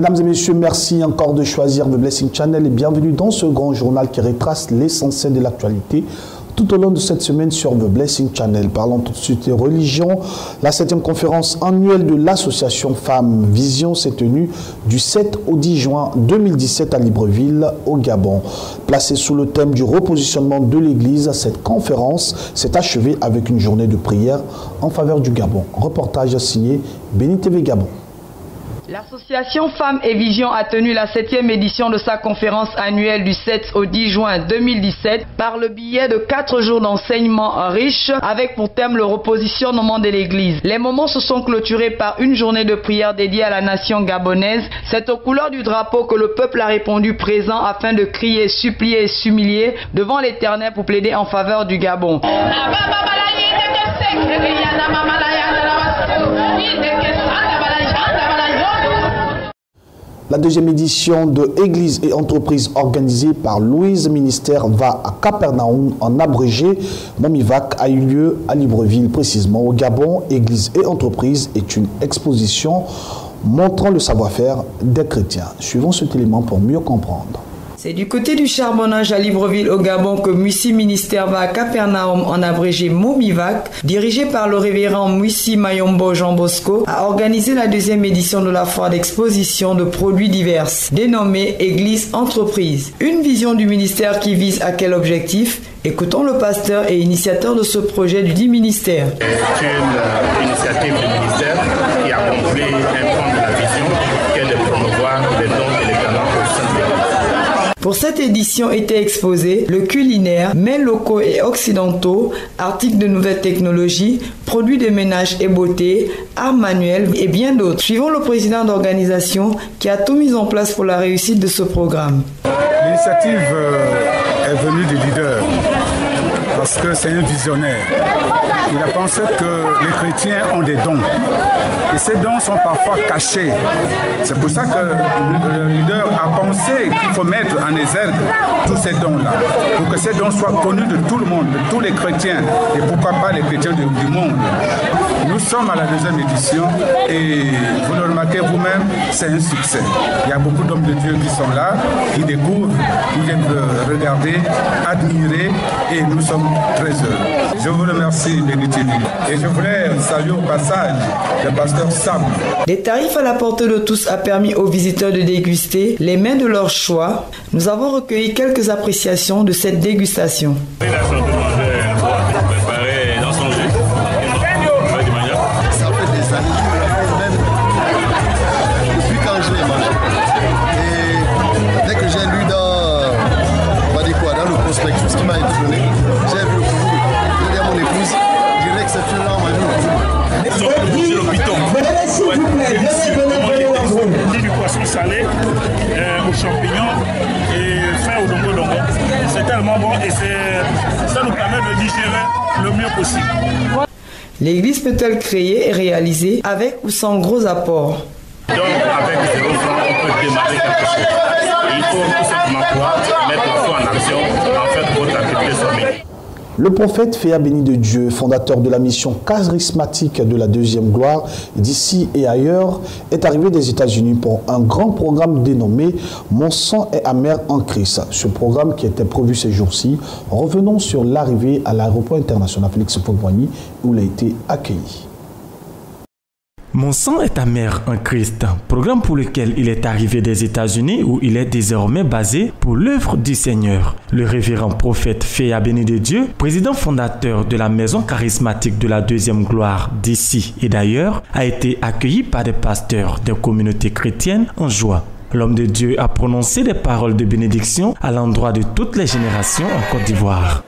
Mesdames et messieurs, merci encore de choisir The Blessing Channel et bienvenue dans ce grand journal qui retrace l'essentiel de l'actualité tout au long de cette semaine sur The Blessing Channel. Parlons tout de suite des religions. La 7e conférence annuelle de l'association Femmes Vision s'est tenue du 7 au 10 juin 2017 à Libreville, au Gabon. Placée sous le thème du repositionnement de l'Église, cette conférence s'est achevée avec une journée de prière en faveur du Gabon. Reportage signé Béni TV Gabon. L'association Femmes et Vision a tenu la 7e édition de sa conférence annuelle du 7 au 10 juin 2017 par le biais de 4 jours d'enseignement riches avec pour thème le repositionnement de l'Église. Les moments se sont clôturés par une journée de prière dédiée à la nation gabonaise. C'est aux couleurs du drapeau que le peuple a répondu présent afin de crier, supplier et s'humilier devant l'Éternel pour plaider en faveur du Gabon. La 2e édition de Église et entreprise organisée par Louise Ministère va à Capernaum en abrégé. Momivac a eu lieu à Libreville, précisément au Gabon. Église et entreprise est une exposition montrant le savoir-faire des chrétiens. Suivons cet élément pour mieux comprendre. C'est du côté du charbonnage à Libreville au Gabon que Moussi Ministère va à Capernaum en abrégé Momivac, dirigé par le révérend Moussi Mayombo Jean Bosco, a organisé la 2e édition de la foire d'exposition de produits divers, dénommée Église Entreprise. Une vision du ministère qui vise à quel objectif? Écoutons le pasteur et initiateur de ce projet du dit ministère. C'est une initiative du ministère qui a compris un point de la vision qui est de promouvoir les dons et les talents au sein de l'Église. Pour cette édition étaient exposés le culinaire, mets locaux et occidentaux, articles de nouvelles technologies, produits de ménage et beauté, arts manuels et bien d'autres. Suivons le président d'organisation qui a tout mis en place pour la réussite de ce programme. L'initiative est venue du leader parce que c'est un visionnaire. Il a pensé que les chrétiens ont des dons et ces dons sont parfois cachés. C'est pour ça que le leader a pensé qu'il faut mettre en exergue tous ces dons-là pour que ces dons soient connus de tout le monde, de tous les chrétiens et pourquoi pas les chrétiens du monde. Nous sommes à la 2e édition et vous le remarquez vous-même, c'est un succès. Il y a beaucoup d'hommes de Dieu qui sont là, qui découvrent, qui viennent regarder, admirer et nous sommes très heureux. Je vous remercie, Béni TV. Et je voulais saluer au passage le pasteur Sam. Les tarifs à la portée de tous a permis aux visiteurs de déguster les mets de leur choix. Nous avons recueilli quelques appréciations de cette dégustation. Du poisson salé aux champignons et fait au dongo. C'est tellement bon et ça nous permet de digérer le mieux possible. L'église peut-elle créer et réaliser avec ou sans gros apports? Donc avec 0 francs, on peut démarrer quelque chose. Il faut tout simplement pouvoir mettre la foi en action, en fait votre activité sur lui. Le prophète Féa Béni de Dieu, fondateur de la mission charismatique de la 2e gloire d'ici et ailleurs, est arrivé des États-Unis pour un grand programme dénommé « Mon sang est amer en Christ ». Ce programme qui était prévu ces jours-ci, revenons sur l'arrivée à l'aéroport international Félix Houphouët-Boigny où il a été accueilli. Mon sang est amer en Christ, programme pour lequel il est arrivé des États-Unis où il est désormais basé pour l'œuvre du Seigneur. Le révérend prophète Féa Béni de Dieu, président fondateur de la maison charismatique de la 2e gloire d'ici et d'ailleurs, a été accueilli par des pasteurs des communautés chrétiennes en joie. L'homme de Dieu a prononcé des paroles de bénédiction à l'endroit de toutes les générations en Côte d'Ivoire.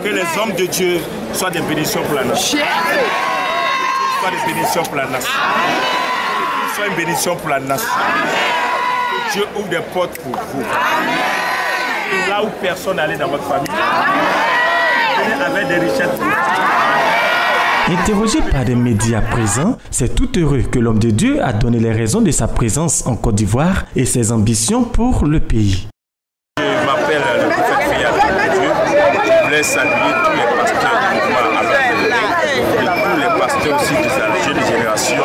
Que les hommes de Dieu soient des bénédictions pour la nation. Soit des bénédictions pour la nation. Soit une bénédiction pour la nation. Que Dieu ouvre des portes pour vous. Et là où personne n'allait dans votre famille, avec des richesses. Interrogé par des médias présents, c'est tout heureux que l'homme de Dieu a donné les raisons de sa présence en Côte d'Ivoire et ses ambitions pour le pays. Je m'appelle le prophète Féa Béni de Dieu. Je voulais saluer tous les pasteurs du mouvement à et tous les pasteurs aussi de la jeune génération.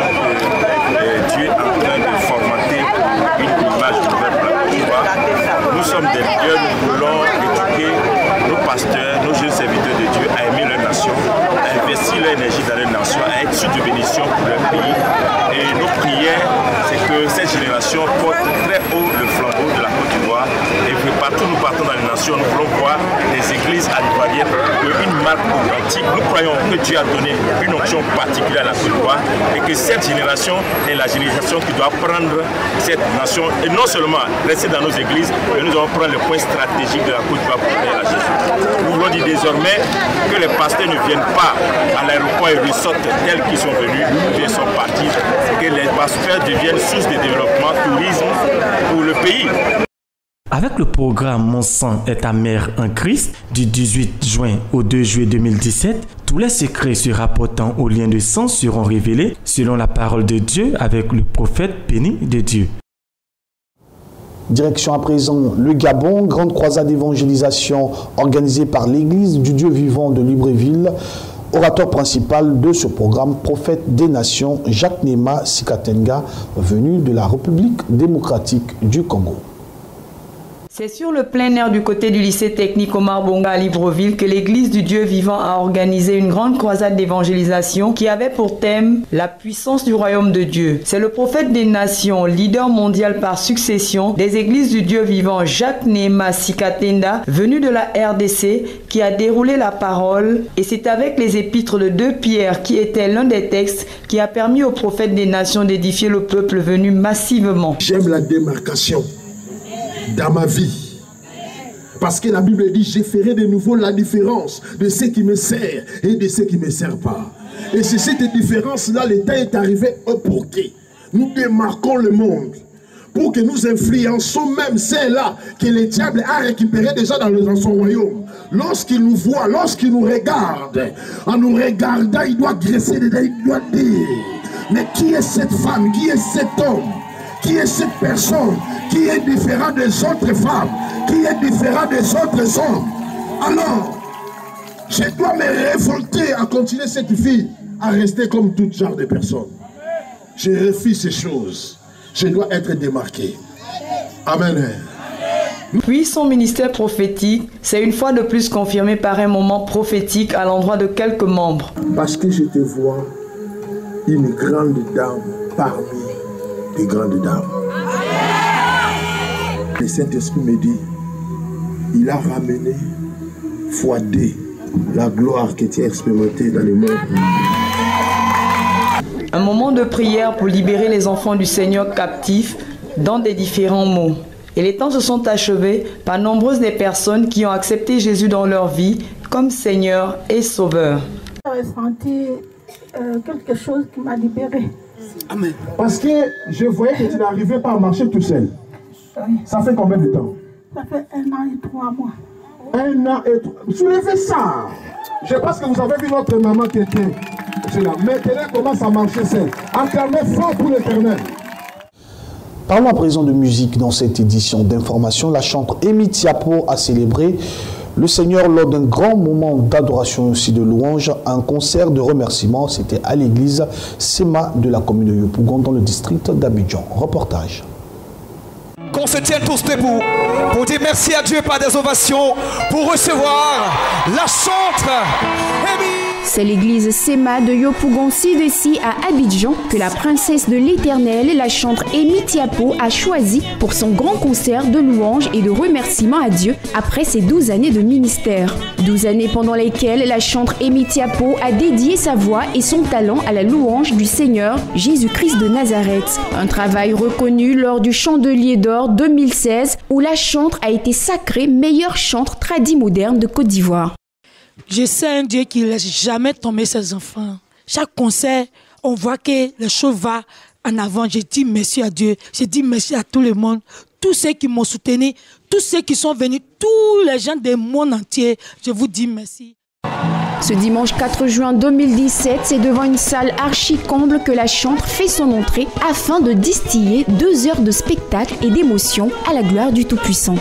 Dieu est en train de formater une sommes des leaders, nous voulons éduquer nos pasteurs, nos jeunes serviteurs de Dieu à aimer leur nation, à investir leur énergie dans leur nation, à être sur de bénédiction pour leur pays. Et nos prières, c'est que cette génération porte très haut le flambeau de la Côte d'Ivoire et que partout nous partons dans les nations, nous voulons voir des églises ivoiriennes, une marque authentique. Nous croyons que Dieu a donné une onction particulière à la Côte d'Ivoire et que cette génération est la génération qui doit prendre cette nation et non seulement rester dans nos églises, mais nous allons prendre le point stratégique de la Côte d'Ivoire pour aller à Jésus. Nous voulons dire désormais que les pasteurs ne viennent pas à l'aéroport et ressortent tels qu'ils sont venus, ils sont partis, que les pasteurs deviennent source de développement, tourisme pour le pays. Avec le programme Mon sang est ta mère en Christ du 18 juin au 2 juillet 2017, tous les secrets se rapportant au lien de sang seront révélés selon la parole de Dieu avec le prophète béni de Dieu. Direction à présent le Gabon, grande croisade d'évangélisation organisée par l'Église du Dieu vivant de Libreville. Orateur principal de ce programme, prophète des nations, Jacques Nema Sikatenga, venu de la République démocratique du Congo. C'est sur le plein air du côté du lycée technique Omar Bonga à Libreville que l'Église du Dieu vivant a organisé une grande croisade d'évangélisation qui avait pour thème la puissance du royaume de Dieu. C'est le prophète des nations, leader mondial par succession des Églises du Dieu vivant, Jacques Nema Sikatenda, venu de la RDC, qui a déroulé la parole, et c'est avec les épîtres de 2 Pierre qui était l'un des textes qui a permis au prophète des nations d'édifier le peuple venu massivement. J'aime la démarcation dans ma vie, parce que la Bible dit: je ferai de nouveau la différence de ce qui me sert et de ce qui ne me sert pas. Et c'est cette différence-là, le temps est arrivé pour que nous démarquons le monde, pour que nous influençons même ceux-là que le diable a récupéré déjà dans son royaume. Lorsqu'il nous voit, lorsqu'il nous regarde, en nous regardant, il doit graisser les dents, il doit dire: mais qui est cette femme, qui est cet homme, qui est cette personne qui est différent des autres femmes, qui est différent des autres hommes? Alors, je dois me révolter à continuer cette vie à rester comme tout genre de personnes. Je refuse ces choses. Je dois être démarqué. Amen. Puis son ministère prophétique s'est une fois de plus confirmé par un moment prophétique à l'endroit de quelques membres. Parce que je te vois une grande dame parmi les grandes dames. Le Saint-Esprit me dit: il a ramené x2 la gloire que tu as expérimentée dans le monde. Un moment de prière pour libérer les enfants du Seigneur captifs dans des différents mots. Et les temps se sont achevés par nombreuses des personnes qui ont accepté Jésus dans leur vie comme Seigneur et Sauveur. J'ai ressenti quelque chose qui m'a libéré. Amen. Parce que je voyais que tu n'arrivais pas à marcher tout seul. Oui. Ça fait combien de temps? Ça fait 1 an et 3 mois. 1 an et 3 mois. Soulevez ça. Je pense que vous avez vu notre maman qui était là. Maintenant, elle commence à marcher seule. Acclamez fort pour l'Éternel. Parlons à présent de musique dans cette édition d'information. La chanteuse Amy Tiapo a célébré le Seigneur lors d'un grand moment d'adoration aussi de louange, un concert de remerciement. C'était à l'église Sema de la commune de Yopougon dans le district d'Abidjan. Reportage. Qu'on se tienne tous debout pour dire merci à Dieu par des ovations pour recevoir la chanteuse Amy. C'est l'église Sema de Yopougon Sidesi à Abidjan que la princesse de l'Éternel, la chanteuse Amy Tiapo, a choisi pour son grand concert de louange et de remerciement à Dieu après ses 12 années de ministère. 12 années pendant lesquelles la chanteuse Amy Tiapo a dédié sa voix et son talent à la louange du Seigneur Jésus-Christ de Nazareth. Un travail reconnu lors du Chandelier d'Or 2016 où la chanteuse a été sacrée meilleure chanteuse tradie moderne de Côte d'Ivoire. Je sais un Dieu qui ne laisse jamais tomber ses enfants. Chaque concert, on voit que le show va en avant. Je dis merci à Dieu. Je dis merci à tout le monde. Tous ceux qui m'ont soutenu, tous ceux qui sont venus, tous les gens du monde entier, je vous dis merci. Ce dimanche 4 juin 2017, c'est devant une salle archi-comble que la chanteuse fait son entrée afin de distiller 2 heures de spectacle et d'émotion à la gloire du Tout-Puissant.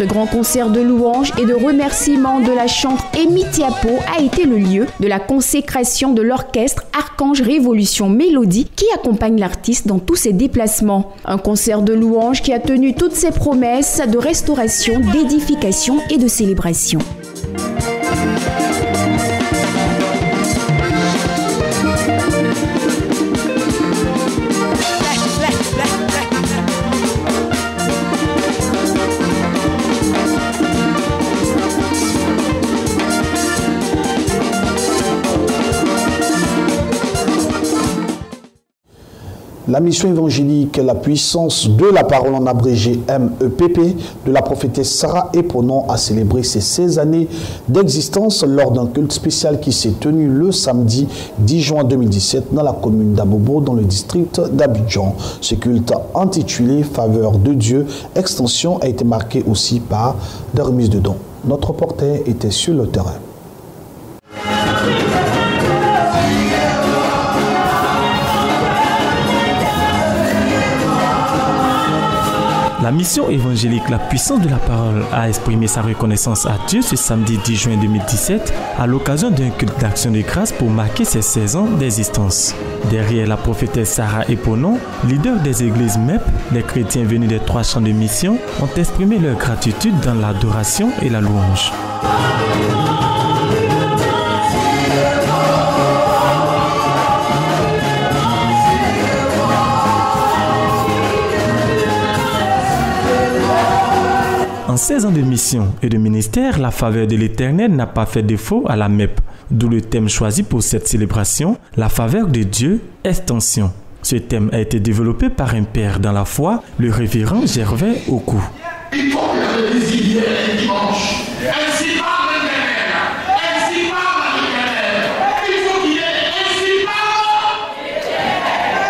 Ce grand concert de louanges et de remerciements de la chantre Amy Tiapo a été le lieu de la consécration de l'orchestre Archange Révolution Mélodie qui accompagne l'artiste dans tous ses déplacements. Un concert de louanges qui a tenu toutes ses promesses de restauration, d'édification et de célébration. La mission évangélique, la puissance de la parole en abrégé MEPP de la prophétesse Sarah Eponon a célébré ses 16 années d'existence lors d'un culte spécial qui s'est tenu le samedi 10 juin 2017 dans la commune d'Abobo dans le district d'Abidjan. Ce culte intitulé Faveur de Dieu Extension a été marqué aussi par des remises de dons. Notre reporter était sur le terrain. La mission évangélique La puissance de la parole a exprimé sa reconnaissance à Dieu ce samedi 10 juin 2017 à l'occasion d'un culte d'action de grâce pour marquer ses 16 ans d'existence. Derrière la prophétesse Sarah Eponon, leader des églises MEP, les chrétiens venus des 3 champs de mission ont exprimé leur gratitude dans l'adoration et la louange. En 16 ans de mission et de ministère, la faveur de l'Éternel n'a pas fait défaut à la MEP, d'où le thème choisi pour cette célébration, la faveur de Dieu, extension. Ce thème a été développé par un père dans la foi, le révérend Gervais Oku. Il faut que l'église y vienne un dimanche. Ainsi parle l'Éternel. Ainsi parle l'Éternel. Il faut qu'il y ait ainsi parle l'Éternel.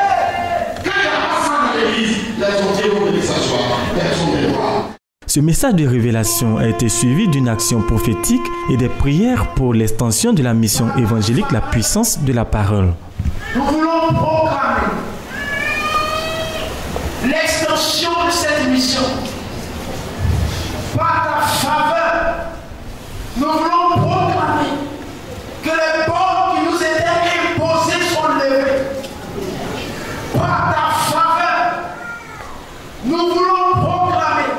Quand il y a pas ça dans l'église, les autres vont venir s'asseoir. Personne ne voit. Ce message de révélation a été suivi d'une action prophétique et des prières pour l'extension de la mission évangélique La puissance de la parole. Nous voulons proclamer l'extension de cette mission par ta faveur. Nous voulons proclamer que les bornes qui nous étaient imposées sont levées par ta faveur. Nous voulons proclamer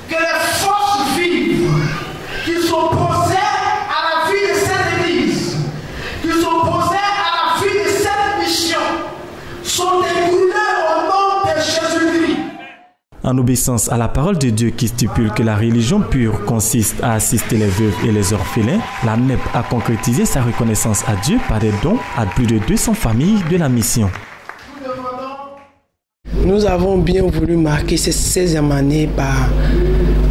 que les forces vives qui sont posées à la vie de cette église, qui sont posées à la vie de cette mission, sont découlées au nom de Jésus-Christ. En obéissance à la parole de Dieu qui stipule que la religion pure consiste à assister les veuves et les orphelins, la MEP a concrétisé sa reconnaissance à Dieu par des dons à plus de 200 familles de la mission. Nous avons bien voulu marquer cette 16e année par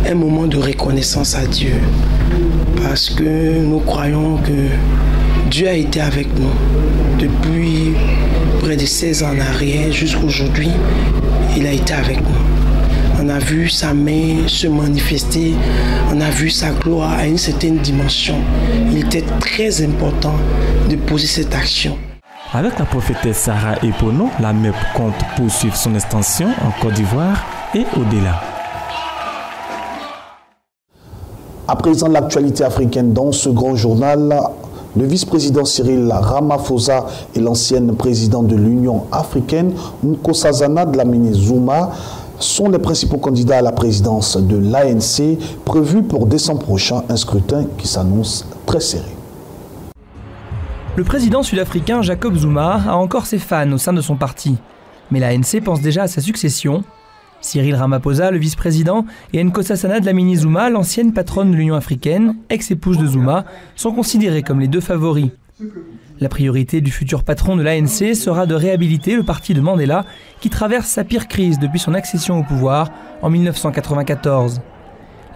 un moment de reconnaissance à Dieu. Parce que nous croyons que Dieu a été avec nous depuis près de 16 ans en arrière jusqu'à aujourd'hui. Il a été avec nous. On a vu sa main se manifester, on a vu sa gloire à une certaine dimension. Il était très important de poser cette action. Avec la prophétesse Sarah Eponon, la MEP compte poursuivre son extension en Côte d'Ivoire et au-delà. À présent, l'actualité africaine dans ce grand journal, le vice-président Cyril Ramaphosa et l'ancienne présidente de l'Union africaine, Nkosazana Dlamini Zuma, sont les principaux candidats à la présidence de l'ANC, prévu pour décembre prochain, un scrutin qui s'annonce très serré. Le président sud-africain Jacob Zuma a encore ses fans au sein de son parti. Mais l'ANC pense déjà à sa succession. Cyril Ramaphosa, le vice-président, et Nkosazana Dlamini Zuma, l'ancienne patronne de l'Union africaine, ex-épouse de Zuma, sont considérés comme les deux favoris. La priorité du futur patron de l'ANC sera de réhabiliter le parti de Mandela, qui traverse sa pire crise depuis son accession au pouvoir en 1994.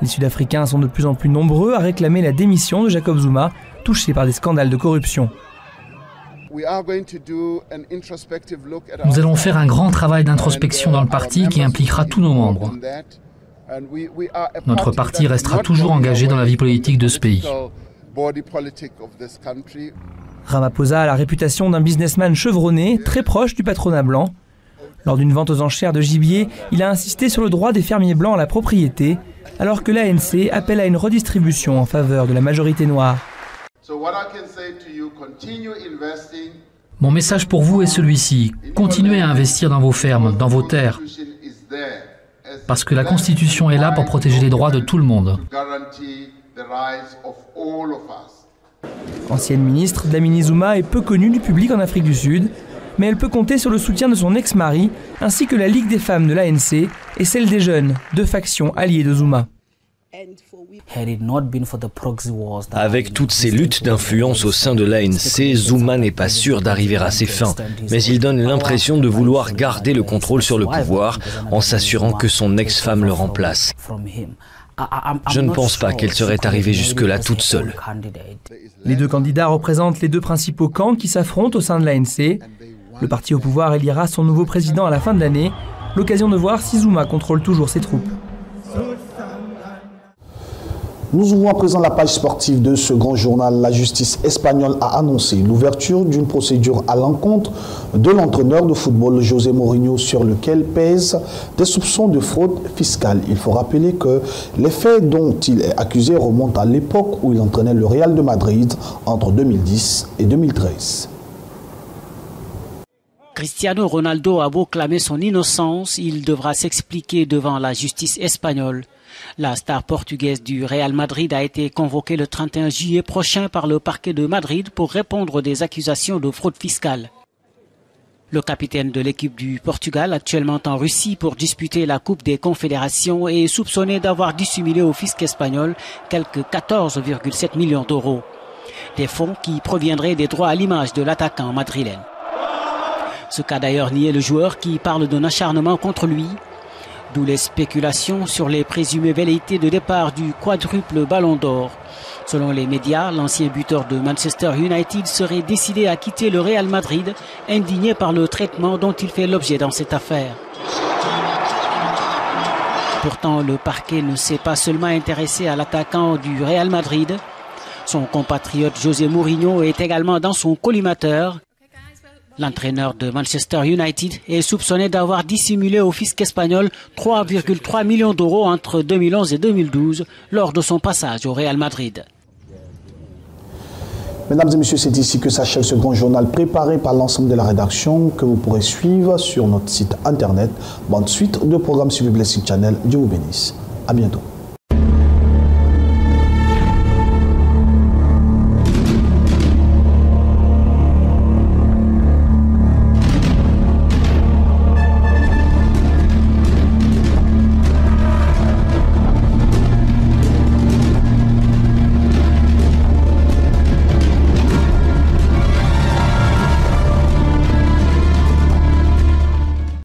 Les Sud-Africains sont de plus en plus nombreux à réclamer la démission de Jacob Zuma, touché par des scandales de corruption. Nous allons faire un grand travail d'introspection dans le parti qui impliquera tous nos membres. Notre parti restera toujours engagé dans la vie politique de ce pays. Ramaphosa a la réputation d'un businessman chevronné, très proche du patronat blanc. Lors d'une vente aux enchères de gibier, il a insisté sur le droit des fermiers blancs à la propriété, alors que l'ANC appelle à une redistribution en faveur de la majorité noire. Mon message pour vous est celui-ci. Continuez à investir dans vos fermes, dans vos terres. Parce que la Constitution est là pour protéger les droits de tout le monde. Ancienne ministre, Dlamini Zuma est peu connue du public en Afrique du Sud, mais elle peut compter sur le soutien de son ex-mari, ainsi que la Ligue des femmes de l'ANC et celle des jeunes, deux factions alliées de Zuma. Avec toutes ces luttes d'influence au sein de l'ANC, Zuma n'est pas sûr d'arriver à ses fins, mais il donne l'impression de vouloir garder le contrôle sur le pouvoir en s'assurant que son ex-femme le remplace. Je ne pense pas qu'elle serait arrivée jusque-là toute seule. Les deux candidats représentent les deux principaux camps qui s'affrontent au sein de l'ANC. Le parti au pouvoir éliera son nouveau président à la fin de l'année, l'occasion de voir si Zuma contrôle toujours ses troupes. Nous ouvrons à présent la page sportive de ce grand journal. La justice espagnole a annoncé l'ouverture d'une procédure à l'encontre de l'entraîneur de football José Mourinho sur lequel pèsent des soupçons de fraude fiscale. Il faut rappeler que les faits dont il est accusé remontent à l'époque où il entraînait le Real de Madrid entre 2010 et 2013. Cristiano Ronaldo a beau clamer son innocence, il devra s'expliquer devant la justice espagnole. La star portugaise du Real Madrid a été convoquée le 31 juillet prochain par le parquet de Madrid pour répondre des accusations de fraude fiscale. Le capitaine de l'équipe du Portugal, actuellement en Russie pour disputer la Coupe des Confédérations, est soupçonné d'avoir dissimulé au fisc espagnol quelques 14,7 millions d'euros. Des fonds qui proviendraient des droits à l'image de l'attaquant madrilène. Ce qu'a d'ailleurs nié le joueur qui parle d'un acharnement contre lui. D'où les spéculations sur les présumées velléités de départ du quadruple Ballon d'Or. Selon les médias, l'ancien buteur de Manchester United serait décidé à quitter le Real Madrid, indigné par le traitement dont il fait l'objet dans cette affaire. Pourtant, le parquet ne s'est pas seulement intéressé à l'attaquant du Real Madrid. Son compatriote José Mourinho est également dans son collimateur. L'entraîneur de Manchester United est soupçonné d'avoir dissimulé au fisc espagnol 3,3 millions d'euros entre 2011 et 2012 lors de son passage au Real Madrid. Mesdames et messieurs, c'est ici que s'achève ce grand journal préparé par l'ensemble de la rédaction que vous pourrez suivre sur notre site internet. Bonne suite de programmes sur le Blessing Channel. Dieu vous bénisse. À bientôt.